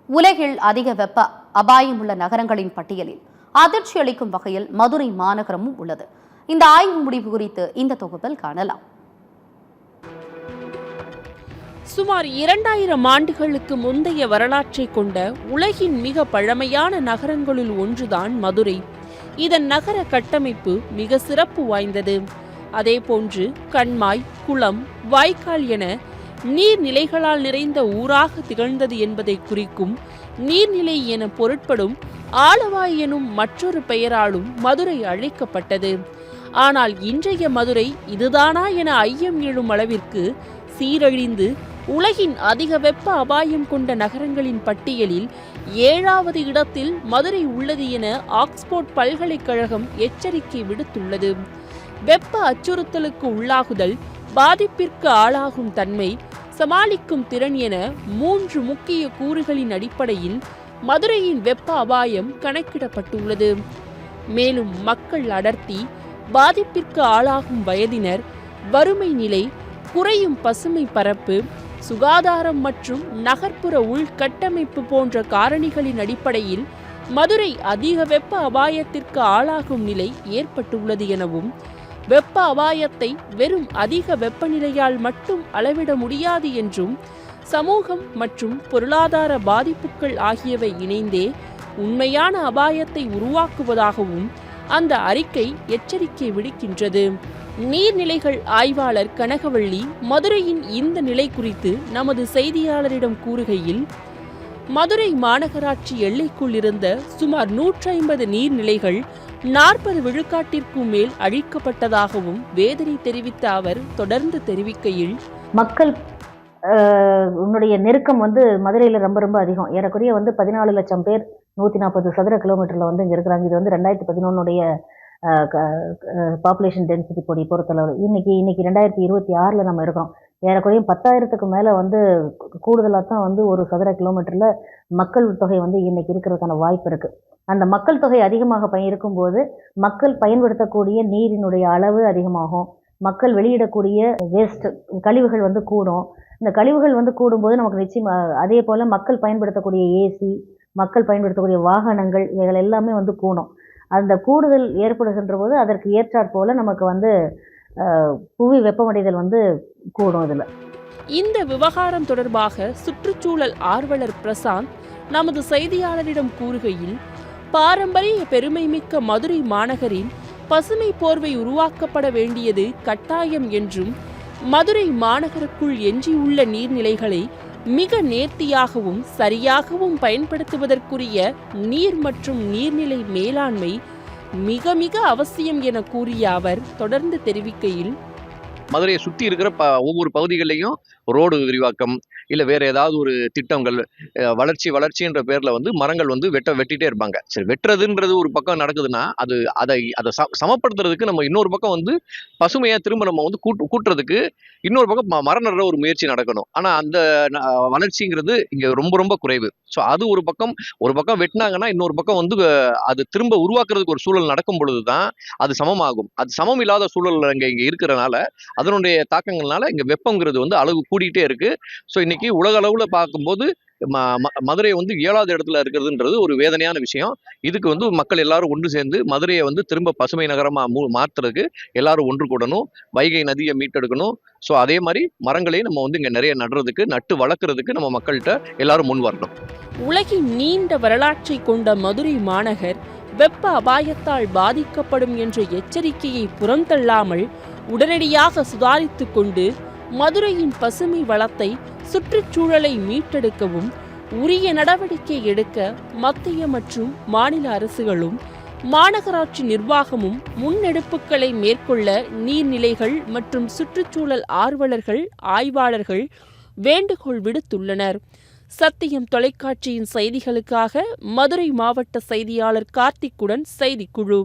உலகில் அதிக வெப்ப அபாயம் உள்ள நகரங்களின் பட்டியலில் அதிர்ச்சி அளிக்கும் வகையில் மதுரை மாநகரமும் உள்ளது. இந்த ஆய்வு முடிவு குறித்து இந்த தொகுப்பில் காணலாம். சுமார் 2000 ஆண்டுகளுக்கு முந்தைய வரலாற்றை கொண்ட உலகின் மிக பழமையான நகரங்களுள் ஒன்றுதான் மதுரை. இதன் நகர கட்டமைப்பு மிக சிறப்பு வாய்ந்தது. அதேபோன்று கண்மாய், குளம், வாய்க்கால் என நீர்நிலைகளால் நிறைந்த ஊராக திகழ்ந்தது என்பதை குறிக்கும் நீர்நிலை என பொருட்படும் ஆலவாய் எனும் மற்றொரு பெயராலும் மதுரை அழைக்கப்பட்டது. ஆனால் இன்றைய மதுரை இதுதானா என ஐயம் எழும் அளவிற்கு சீரழிந்து உலகின் அதிக வெப்ப அபாயம் கொண்ட நகரங்களின் பட்டியலில் 7வது இடத்தில் மதுரை உள்ளது என ஆக்ஸ்போர்ட் பல்கலைக்கழகம் எச்சரிக்கை விடுத்துள்ளது. வெப்ப அச்சுறுத்தலுக்கு உள்ளாகுதல், பாதிப்பிற்கு ஆளாகும் தன்மை, சமாளிக்கும் திறன் என 3 முக்கிய கூறுகளின் அடிப்படையில் மதுரையின் வெப்ப அபாயம் கணக்கிடப்பட்டுள்ளது. மேலும் மக்கள் அடர்த்தி, பாதிப்பிற்கு ஆளாகும் வயதினர், வறுமை நிலை, குறையும் பசுமை பரப்பு, சுகாதாரம் மற்றும் நகர்ப்புற உள்கட்டமைப்பு போன்ற காரணிகளின் அடிப்படையில் மதுரை அதிக வெப்ப அபாயத்திற்கு ஆளாகும் நிலை ஏற்பட்டுள்ளது எனவும், வெப்ப அபாயத்தை வெறும் அதிக வெப்பநிலையால் மட்டும் அளவிட முடியாது என்றும், சமூகம் மற்றும் பொருளாதார பாதிப்புகள் ஆகியவை இணைந்தே உண்மையான அபாயத்தை உருவாக்குவதாகவும் அந்த அறிக்கை எச்சரிக்கை விடுக்கின்றது. நீர்நிலைகள் ஆய்வாளர் கனகவள்ளி மதுரையின் இந்த நிலை குறித்து நமது செய்தியாளரிடம் கூறுகையில், மதுரை மாநகராட்சி எல்லைக்குள் இருந்த சுமார் 150 நீர்நிலைகள் 40 விழுக்காட்டிற்கும் மேல் அழிக்கப்பட்டதாகவும் வேதனை தெரிவித்த அவர் தொடர்ந்து தெரிவிக்கையில், மக்கள் உன்னுடைய நெருக்கம் மதுரையில் ரொம்ப ரொம்ப அதிகம். ஏறக்குறைய 14 லட்சம் பேர் 140 சதுர கிலோமீட்டரில் இங்கே இருக்கிறாங்க. இது 2011 பாப்புலேஷன் டென்சிட்டி பொடி பொறுத்தளவு. இன்னைக்கு 2026 நம்ம இருக்கோம். ஏறக்குறைய 10,000க்கு மேலே கூடுதலாக தான் ஒரு சதுர கிலோமீட்டரில் மக்கள் தொகை இன்னைக்கு இருக்கிறதுக்கான வாய்ப்பு இருக்குது. அந்த மக்கள் தொகை அதிகமாக இருக்கும்போது மக்கள் பயன்படுத்தக்கூடிய நீரினுடைய அளவு அதிகமாகும். மக்கள் வெளியிடக்கூடிய வேஸ்ட் கழிவுகள் கூடும். இந்த கழிவுகள் கூடும்போது நமக்கு நிச்சயம் அதே போல் மக்கள் பயன்படுத்தக்கூடிய ஏசி, மக்கள் பயன்படுத்தக்கூடிய வாகனங்கள் இவைகள் எல்லாமே கூடும். அந்த கூடுதல் ஏற்படுகின்ற போது அதற்கு ஏற்றாற் போல நமக்கு புவி வெப்பமடைதல் கூடும். இதில் இந்த விவகாரம் தொடர்பாக சுற்றுச்சூழல் ஆர்வலர் பிரசாந்த் நமது செய்தியாளரிடம் கூறுகையில், பாரம்பரிய பெருமைமிக்க மதுரை மாநகரின் பசுமை போர்வை உருவாக்கப்பட வேண்டியது கட்டாயம் என்றும், மதுரை மாநகருக்குள் எஞ்சியுள்ள நீர்நிலைகளை மிக நேர்த்தியாகவும் சரியாகவும் பயன்படுத்துவதற்குரிய நீர் மற்றும் நீர்நிலை மேலாண்மை மிக மிக அவசியம் என கூறிய அவர் தொடர்ந்து தெரிவிக்கையில், மதுரையை சுற்றி இருக்கிற ஒவ்வொரு பகுதிகளிலையும் ரோடு விரிவாக்கம் இல்லை வேற ஏதாவது ஒரு திட்டங்கள், வளர்ச்சின்ற பேரில் மரங்கள் வெட்டிட்டே இருப்பாங்க. சரி, வெட்டுறதுன்றது ஒரு பக்கம் நடக்குதுன்னா அதை சமப்படுத்துறதுக்கு நம்ம இன்னொரு பக்கம் பசுமையாக திரும்ப நம்ம கூட்டுறதுக்கு இன்னொரு பக்கம் மரம் நடுற ஒரு முயற்சி நடக்கணும். ஆனால் அந்த வளர்ச்சிங்கிறது இங்கே ரொம்ப ரொம்ப குறைவு. ஸோ அது ஒரு பக்கம் வெட்டினாங்கன்னா இன்னொரு பக்கம் அது திரும்ப உருவாக்குறதுக்கு ஒரு சூழல் நடக்கும் பொழுது தான் அது சமமாகும். அது சமம் இல்லாத சூழல் இங்கே இருக்கிறனால அதனுடைய தாக்கங்கள்னால இங்கே வெப்பங்கிறது அளவு கூடிட்டே இருக்கு. ஸோ இன்னைக்கு உலக அளவுல பார்க்கும்போது மதுரை 7வது இடத்துல இருக்கிறதுன்றது ஒரு வேதனையான விஷயம். இதுக்கு மக்கள் எல்லாரும் ஒன்று சேர்ந்து மதுரையை திரும்ப பசுமை நகரமா மாற்றுறதுக்கு எல்லாரும் ஒன்று கூடணும். வைகை நதியை மீட்டெடுக்கணும். ஸோ அதே மாதிரி மரங்களையும் நம்ம இங்கே நிறைய நட்டு வளர்க்குறதுக்கு நம்ம மக்கள்கிட்ட எல்லாரும் முன் வரணும். உலகின் நீண்ட வரலாற்றை கொண்ட மதுரை மாநகர் வெப்ப அபாயத்தால் பாதிக்கப்படும் என்ற எச்சரிக்கையை புறந்தள்ளாமல் உடனடியாக சுதாரித்துக் கொண்டு மதுரையின் பசுமை வளத்தை, சுற்றுச்சூழலை மீட்டெடுக்கவும் உரிய நடவடிக்கை எடுக்க மத்திய மற்றும் மாநில அரசுகளும் மாநகராட்சி நிர்வாகமும் முன்னெடுப்புகளை மேற்கொள்ள நீர்நிலைகள் மற்றும் சுற்றுச்சூழல் ஆர்வலர்கள், ஆய்வாளர்கள் வேண்டுகோள் விடுத்துள்ளனர். சத்தியம் தொலைக்காட்சியின் செய்திகளுக்காக மதுரை மாவட்ட செய்தியாளர் கார்த்திக்குடன் செய்திக்குழு.